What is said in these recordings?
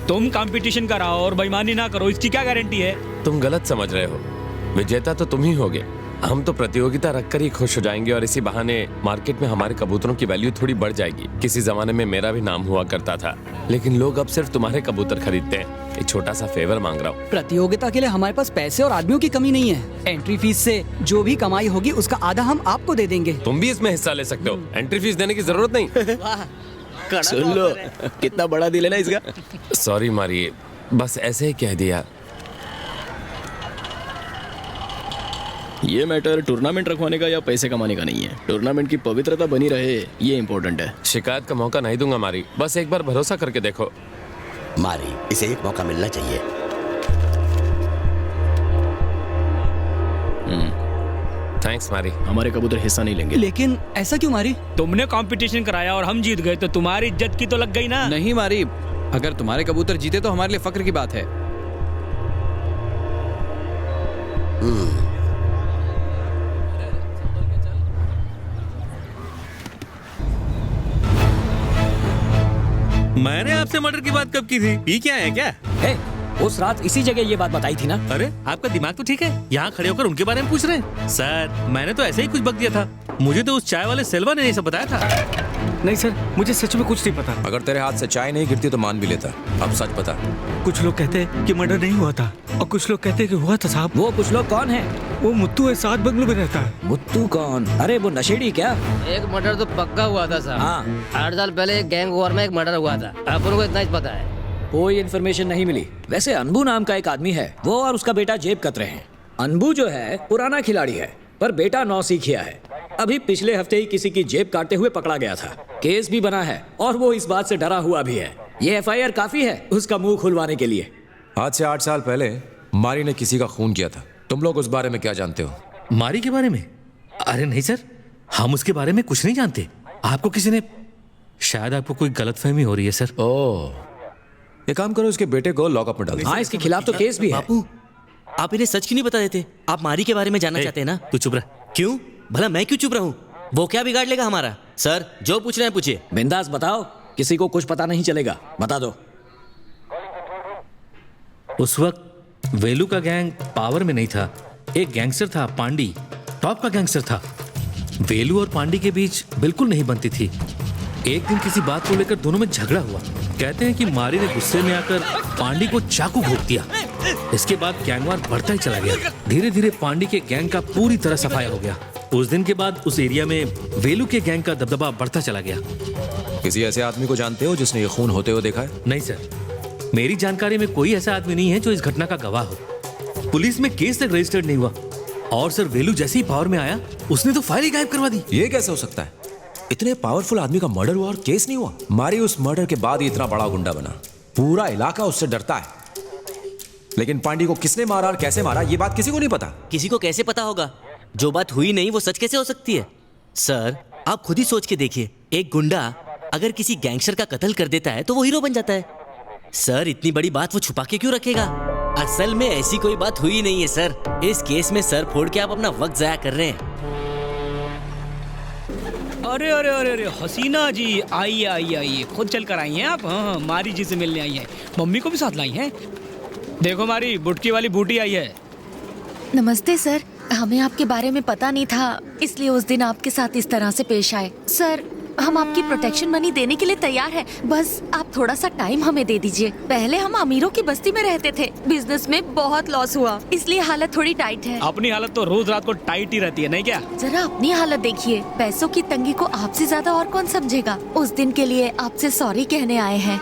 तुम कंपटीशन कराओ और बेईमानी ना करो, इसकी क्या गारंटी है? तुम गलत समझ रहे हो, विजेता तो तुम ही होगे। हम तो प्रतियोगिता रखकर ही खुश हो जाएंगे और इसी बहाने मार्केट में हमारे कबूतरों की वैल्यू थोड़ी बढ़ जाएगी। किसी जमाने में मेरा भी नाम हुआ करता था, लेकिन लोग अब सिर्फ तुम्हारे कबूतर खरीदते हैं। एक छोटा सा फेवर मांग रहा हूँ। प्रतियोगिता के लिए हमारे पास पैसे और आदमियों की कमी नहीं है। एंट्री फीस से जो भी कमाई होगी उसका आधा हम आपको दे देंगे। तुम भी इसमें हिस्सा ले सकते हो, एंट्री फीस देने की जरूरत नहीं। सुन लो, कितना बड़ा दिल है ना इसका। सॉरी मारी, बस ऐसे ही कह दिया। ये मैटर टूर्नामेंट रखवाने का या पैसे कमाने का नहीं है। टूर्नामेंट की पवित्रता बनी रहे, ये इम्पोर्टेंट है। शिकायत का मौका नहीं दूंगा मारी, बस एक बार भरोसा करके देखो। मारी, इसे एक मौका मिलना चाहिए। थैंक्स मारी। हमारे कबूतर हिस्सा नहीं लेंगे। लेकिन ऐसा क्यों मारी? तुमने कंपटीशन कराया और हम जीत गए तो तुम्हारी इज्जत की तो लग गई ना। नहीं मारी, अगर तुम्हारे कबूतर जीते तो हमारे लिए फक्र की बात है। मैंने आपसे मर्डर की बात कब की थी? पी क्या है क्या? उस रात इसी जगह ये बात बताई थी ना। अरे आपका दिमाग तो ठीक है, यहाँ खड़े होकर उनके बारे में पूछ रहे हैं। सर मैंने तो ऐसे ही कुछ बक दिया था, मुझे तो उस चाय वाले सेल्वा ने ये सब बताया था। नहीं सर, मुझे सच में कुछ नहीं पता। अगर तेरे हाथ से चाय नहीं गिरती तो मान भी लेता। अब सच बता। कुछ लोग कहते हैं कि मर्डर नहीं हुआ था और कुछ लोग कहते हैं कि हुआ था साहब। वो कुछ लोग कौन है? वो मुत्तू है, 7 बंगलों में रहता है। मुत्तू कौन? अरे वो नशेड़ी क्या? एक मर्डर तो पक्का हुआ था साहब। हाँ। 8 साल पहले एक गैंग वॉर में एक मर्डर हुआ था, अपन को इतना ही पता है। कोई इन्फॉर्मेशन नहीं मिली। वैसे अनबू नाम का एक आदमी है, वो और उसका बेटा जेब कतरे हैं। अनबू जो है पुराना खिलाड़ी है, पर बेटा 9 सीखिया है। अभी पिछले हफ्ते ही किसी की जेब काटते हुए पकड़ा गया था। केस भी बना है और वो इस बात से डरा हुआ भी है। ये FIR काफी है उसका मुंह खुलवाने के लिए। आज से 8 साल पहले मारी ने किसी का खून किया था। तुम लोग उस बारे में क्या जानते हो? मारी के बारे में? अरे नहीं सर, हम उसके बारे में कुछ नहीं जानते। आपको किसी ने, शायद आपको कोई गलतफहमी हो रही है सर। ओह, एक काम करो, इसके बेटे को लॉकअप में डाल दो। हाँ, इसके खिलाफ तो केस भी है। बापू, आप इन्हें सच क्यों नहीं बता देते? आप मारी के बारे में जानना चाहते हैं ना? तू चुप रह। क्यों? भला मैं क्यों चुप रहूं? वो क्या बिगाड़ लेगा हमारा? सर जो पूछ रहे हैं पूछिए। बिंदास बताओ, किसी को कुछ पता नहीं चलेगा, बता दो। उस वक्त वेलू का गैंग पावर में नहीं था। एक गैंगस्टर था पांडी, टॉप का गैंगस्टर था। वेलू और पांडी के बीच बिल्कुल नहीं बनती थी। एक दिन किसी बात को लेकर दोनों में झगड़ा हुआ। कहते हैं कि मारी ने गुस्से में आकर पांडी को चाकू घोंप दिया। इसके बाद गैंगवार बढ़ता ही चला गया। धीरे धीरे पांडी के गैंग का पूरी तरह सफाया हो गया। उस दिन के बाद उस एरिया में वेलू के गैंग का दबदबा बढ़ता चला गया। किसी ऐसे आदमी को जानते हो जिसने ये खून होते हुए देखा है? नहीं सर, मेरी जानकारी में कोई ऐसा आदमी नहीं है जो इस घटना का गवाह हो। पुलिस में केस तक रजिस्टर्ड नहीं हुआ। और सर वेलू जैसे ही पावर में आया उसने तो फाइल ही गायब करवा दी। ये कैसे हो सकता है? इतने पावरफुल आदमी का मर्डर हुआ और केस नहीं हुआ? मारी उस मर्डर के बाद ही इतना बड़ा गुंडा बना, पूरा इलाका उससे डरता है। लेकिन पांडी को किसने मारा और कैसे मारा ये बात किसी को नहीं पता। किसी को कैसे पता होगा? जो बात हुई नहीं वो सच कैसे हो सकती है? सर आप खुद ही सोच के देखिए, एक गुंडा अगर किसी गैंगस्टर का कत्ल कर देता है तो वो हीरो बन जाता है। सर इतनी बड़ी बात वो छुपा के क्यों रखेगा? असल में ऐसी कोई बात हुई नहीं है सर। इस केस में सर फोड़ के आप अपना वक्त जाया कर रहे हैं। अरे अरे अरे अरे हसीना जी, आइए आइए आइए, खुद चल कर आई हैं आप? हाँ, मारी जी से मिलने आई हैं। मम्मी को भी साथ लाई हैं। देखो मारी, बुटकी वाली बूटी आई है। नमस्ते सर, हमें आपके बारे में पता नहीं था, इसलिए उस दिन आपके साथ इस तरह से पेश आए। सर हम आपकी प्रोटेक्शन मनी देने के लिए तैयार हैं, बस आप थोड़ा सा टाइम हमें दे दीजिए। पहले हम अमीरों की बस्ती में रहते थे, बिजनेस में बहुत लॉस हुआ, इसलिए हालत थोड़ी टाइट है। अपनी हालत तो रोज रात को टाइट ही रहती है, नहीं क्या? जरा अपनी हालत देखिए, पैसों की तंगी को आपसे ज्यादा और कौन समझेगा। उस दिन के लिए आपसे सॉरी कहने आए हैं।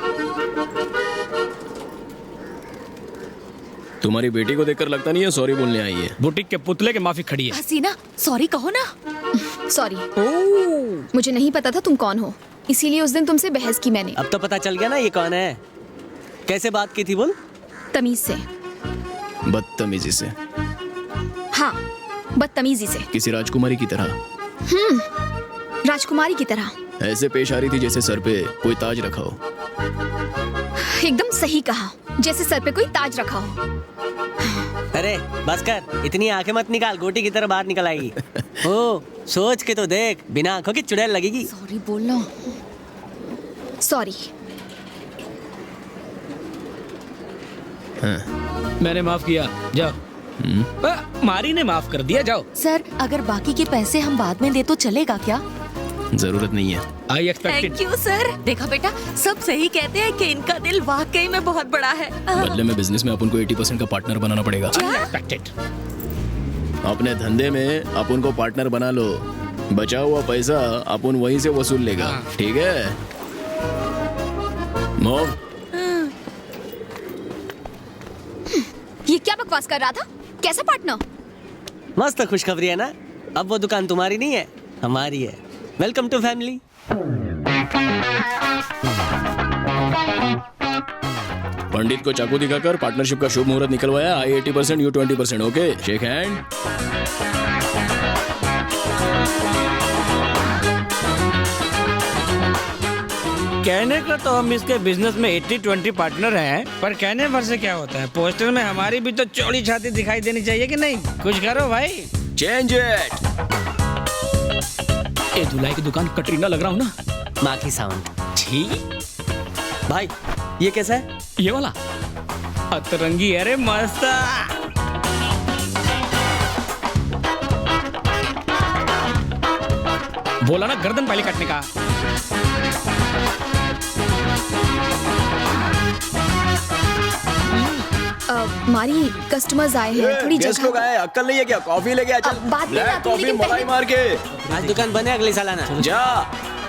तुम्हारी बेटी को देखकर लगता नहीं है सॉरी बोलने आई है। बुटीक के पुतले के माफी खड़ी है। हसीना सॉरी कहो ना। सॉरी, मुझे नहीं पता था तुम कौन हो, इसीलिए उस दिन तुमसे बहस की मैंने। अब तो पता चल गया ना ये कौन है। कैसे बात की थी बोल? तमीज से। बदतमीजी से? हाँ, बदतमीजी से। किसी राजकुमारी की तरह? राजकुमारी की तरह। ऐसे पेश आ रही थी जैसे सर पे कोई ताज रखा हो। एकदम सही कहा, जैसे सर पे कोई ताज रखा हो। अरे बस कर, इतनी आंखें मत निकाल, गोटी की तरह बाहर निकल आएगी। ओ सोच के तो देख, बिना आंखों की चुड़ैल लगेगी। सॉरी बोलना। सॉरी। मैंने माफ किया, जाओ। मारी ने माफ कर दिया, जाओ। सर अगर बाकी के पैसे हम बाद में दे तो चलेगा क्या? जरूरत नहीं है। I expected. Thank you sir. देखा बेटा, सब सही कहते हैं कि इनका दिल वाकई में बहुत बड़ा है। बदले में बिजनेस में अपन को 80% का पार्टनर बनाना पड़ेगा। अनएक्सपेक्टेड। अपने धंधे में अपन को पार्टनर बना लो, बचा हुआ पैसा अपन वहीं से वसूल लेगा। ठीक है मोम? ये क्या बकवास कर रहा था? कैसा पार्टनर? मस्त खुशखबरी है ना, अब वो दुकान तुम्हारी नहीं है, हमारी है। Welcome to family. पंडित को चाकू दिखाकर पार्टनरशिप का शुभ मुहूर्त निकलवाया। आई 80%, यू 20%। Okay, shake hand. कहने को तो हम इसके बिजनेस में 80-20 पार्टनर हैं, पर कहने भर से क्या होता है। पोस्टर में हमारी भी तो चौड़ी छाती दिखाई देनी चाहिए कि नहीं? कुछ करो भाई। Change it. ए धुलाई की दुकान कटरीना लग रहा हूँ ना? माँ की साउंड। ठीक भाई ये कैसा है? ये वाला अतरंगी है रे, मस्त। बोला ना गर्दन पहले काटने का। मारी कस्टमर्स आए हैं, थोड़ी गेस्ट लोग आए, अक्कल नहीं है क्या? कॉफी लेके आ, चल। बात नहीं आती, कॉफी लेकिन मलाई मार के। आज दुकान बंद है, अगले साल आना। जा।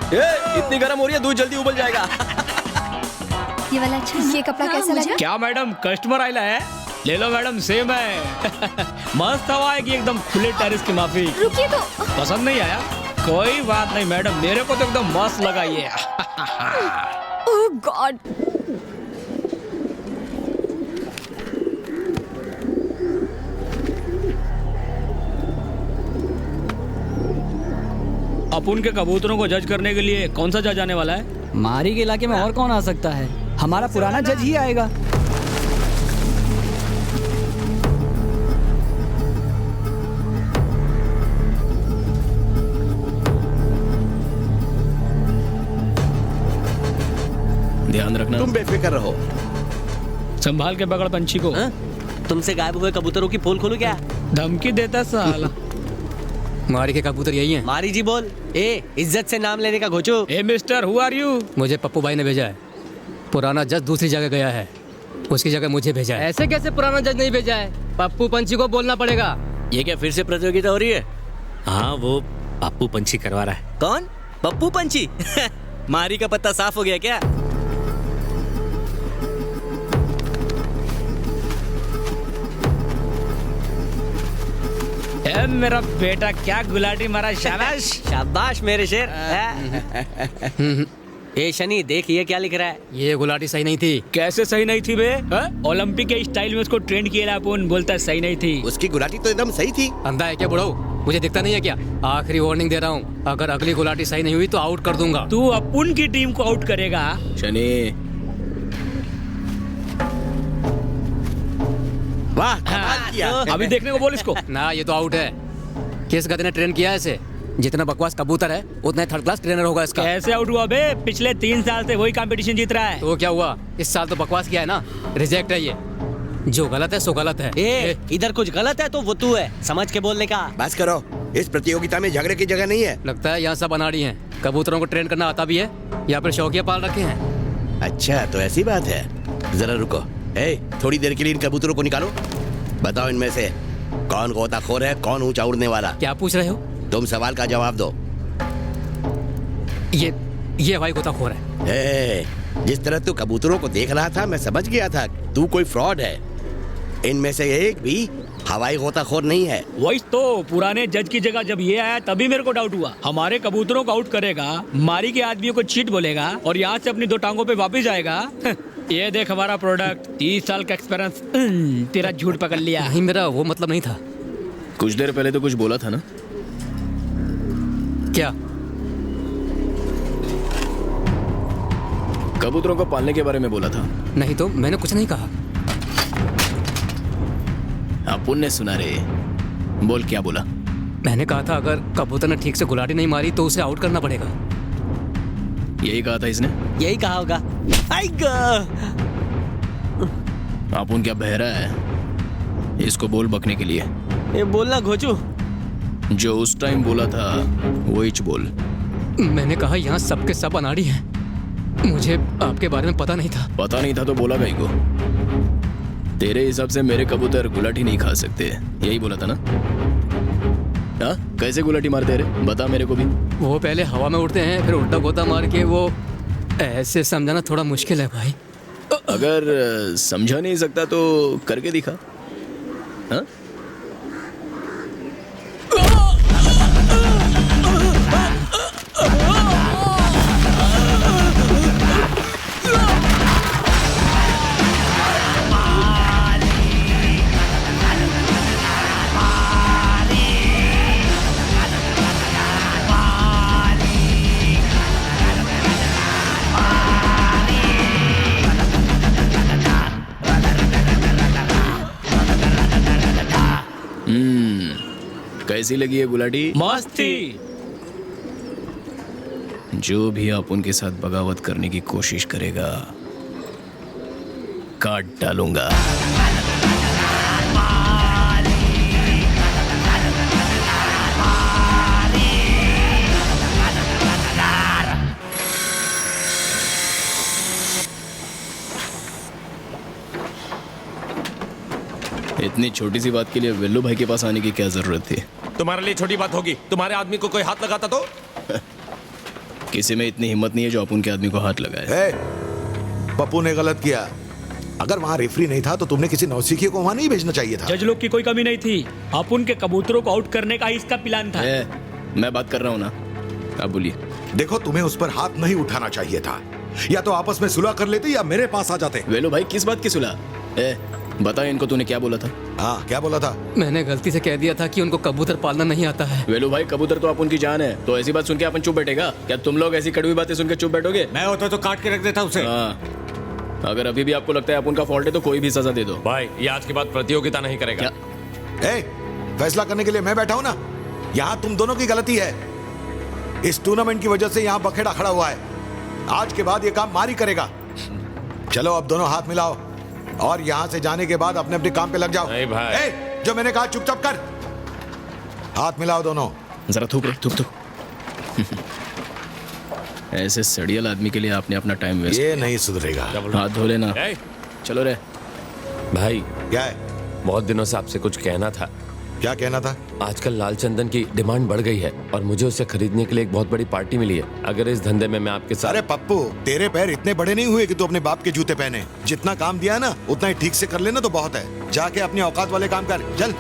इतनी गर्म हो रही है, दूध जल्दी उबल जाएगा। ये वाला अच्छा, ये कपड़ा कैसा लगा? क्या मैडम, कस्टमर आइला है? ले लो मैडम, सेम है। मस्त हवा आएगी एकदम खुले टेरिस की माफी। रुकिए तो। पसंद नहीं आया? कोई बात नहीं मैडम, मेरे को तो एकदम मस्त लगा ये। ओह गॉड। अपुन के कबूतरों को जज करने के लिए कौन सा जज आने वाला है? मारी के इलाके में और कौन आ सकता है? हमारा पुराना जज ही आएगा। ध्यान रखना। तुम बेफिक्र रहो। संभाल के पकड़ पंछी को। तुमसे गायब हुए कबूतरों की पोल खोलू क्या? धमकी देता साला। मारी के कबूतर यही हैं। मारी जी बोल। ए इज्जत से नाम लेने का घोचो। ए मिस्टर, हु आर यू? मुझे पप्पू भाई ने भेजा है। पुराना जज दूसरी जगह गया है, उसकी जगह मुझे भेजा है। ऐसे कैसे पुराना जज नहीं भेजा है? पप्पू पंछी को बोलना पड़ेगा। ये क्या फिर से प्रतियोगिता हो रही है? हाँ, वो पप्पू पंछी करवा रहा है। कौन? पप्पू पंछी? मारी का पत्ता साफ हो गया क्या? ए मेरा बेटा, क्या गुलाटी मारा, शाबाश। शाबाश मेरे शेर। ए शनि, देख ये क्या लिख रहा है? ये गुलाटी सही नहीं थी। कैसे सही नहीं थी बे? ओलंपिक के स्टाइल में उसको ट्रेंड किया अपन, बोलता है सही नहीं थी। उसकी गुलाटी तो एकदम सही थी। अंधा है क्या बुढ़ाऊ? मुझे दिखता नहीं है क्या? आखिरी वार्निंग दे रहा हूँ, अगर अगली गुलाटी सही नहीं हुई तो आउट कर दूंगा। तू अपुन की टीम को आउट करेगा? शनि, वाह, कमाल किया। अभी देखने को बोल इसको। ना, ये तो आउट है। किस गधे ने ट्रेन किया है इसे? जितना बकवास कबूतर है उतना थर्ड क्लास ट्रेनर होगा इसका। कैसे आउट हुआ बे? पिछले 3 साल से वही कंपटीशन जीत रहा है। तो क्या हुआ? इस साल तो बकवास किया है ना, रिजेक्ट है ये। जो गलत है सो गलत है। ए, इधर कुछ गलत है तो वो तू है, समझ के बोलने का। बस करो, इस प्रतियोगिता में झगड़े की जगह नहीं है। लगता है यहाँ सब अनाड़ी हैं। कबूतरों को ट्रेन करना आता भी है या फिर शौकिया पाल रखे हैं? अच्छा, तो ऐसी बात है। जरा रुको। थोड़ी देर के लिए इन कबूतरों को निकालो। बताओ इनमें से कौन गोताखोर है, कौन ऊंचा उड़ने वाला? क्या पूछ रहे हो? तुम सवाल का जवाब दो। ये भाई गोताखोर है। जिस तरह तू कबूतरों को देख रहा था, मैं समझ गया था तू कोई फ्रॉड है। इनमें से एक भी हवाई गोताखोर नहीं है। वही तो, पुराने जज की जगह जब ये आया तभी मेरे को डाउट हुआ। हमारे कबूतरों को आउट करेगा, मारी के आदमियों को चीट बोलेगा और यहाँ से अपनी 2 टांगों पे वापस जाएगा। ये देख हमारा प्रोडक्ट, 30 साल का एक्सपीरियंस। तेरा झूठ पकड़ लिया। नहीं, मेरा वो मतलब नहीं था। कुछ देर पहले तो कुछ बोला था ना? क्या? कबूतरों को पालने के बारे में बोला था। नहीं तो मैंने कुछ नहीं कहा। अपुन ने सुना रे। बोल, क्या बोला? मैंने कहा था अगर कबूतर ने ठीक से गुलाटी नहीं मारी तो उसे आउट करना पड़ेगा। यही कहा था इसने? यही कहा होगा। अपुन क्या बहरा है? इसको बोल बकने के लिए। ये बोलना घोचू। जो उस टाइम बोला था वही बोल। मैंने कहा यहाँ सबके सब अनाड़ी हैं। मुझे आपके बारे में पता नहीं था। पता नहीं था तो बोला कहीं को? तेरे हिसाब से मेरे कबूतर गुलाटी नहीं खा सकते, यही बोला था ना? हाँ, कैसे गुलाटी मारते रे? बता मेरे को भी। वो पहले हवा में उड़ते हैं, फिर उल्टा गोता मार के वो ऐसे समझाना थोड़ा मुश्किल है भाई। अगर समझा नहीं सकता तो करके दिखा। हाँ? कैसी लगी है गुलाटी? मस्त थी। जो भी आप उनके साथ बगावत करने की कोशिश करेगा काट डालूंगा। इतनी छोटी सी बात के लिए वेल्लू भाई के पास आने की क्या जरूरत थी? तुम्हारे लिए छोटी बात होगी, तुम्हारे आदमी को कोई हाथ लगाता तो? किसी में इतनी हिम्मत नहीं है जो अपुन के आदमी को हाथ लगाए। पप्पू ने गलत किया। अगर वहाँ रेफरी नहीं था तो तुमने किसी नौसिखिए को वहाँ नहीं भेजना चाहिए था। जज लोग की कोई कमी नहीं थी, अपुन के कबूतरों को आउट करने का ही इसका प्लान था। मैं बात कर रहा हूँ ना, आप बोलिए। देखो, तुम्हें उस पर हाथ नहीं उठाना चाहिए था। या तो आपस में सुलह कर लेते या मेरे पास आ जाते। वेलू भाई, किस बात की सुलह? बता इनको, तूने क्या बोला था? हाँ, क्या बोला था? मैंने गलती से कह दिया था कि उनको कबूतर पालना नहीं आता है। वेलू भाई, कबूतर तो अपन की जान है, तो ऐसी बात सुन के अपन चुप बैठेगा क्या? तुम लोग ऐसी कड़वी बातें सुन के चुप बैठोगे? मैं होता तो काट के रख देता उसे। अगर अभी भी आपको लगता है अपन का फॉल्ट है तो कोई भी सजा दे दो। भाई, ये आज के बाद प्रतियोगिता नहीं करेगा। फैसला करने के लिए मैं बैठा हूं ना। यहाँ तुम दोनों की गलती है। इस टूर्नामेंट की वजह से यहाँ बखेड़ा खड़ा हुआ है। आज के बाद ये काम मारी करेगा। चलो अब दोनों हाथ मिलाओ और यहाँ से जाने के बाद अपने अपने काम पे लग जाओ। नहीं भाई। जो मैंने कहा चुपचाप कर। हाथ मिलाओ दोनों। जरा थूक रे, थूक। ऐसे सड़ियल आदमी के लिए आपने अपना टाइम वेस्ट। ये नहीं सुधरेगा। हाथ धो लेना। चलो रे। भाई, क्या है? बहुत दिनों से आपसे कुछ कहना था। क्या कहना था? आजकल लाल चंदन की डिमांड बढ़ गई है और मुझे उसे खरीदने के लिए एक बहुत बड़ी पार्टी मिली है। अगर इस धंधे में मैं आपके साथ। अरे पप्पू, तेरे पैर इतने बड़े नहीं हुए कि तू अपने बाप के जूते पहने। जितना काम दिया ना उतना ही ठीक से कर लेना तो बहुत है। जाके अपनी औकात वाले काम कर, चल।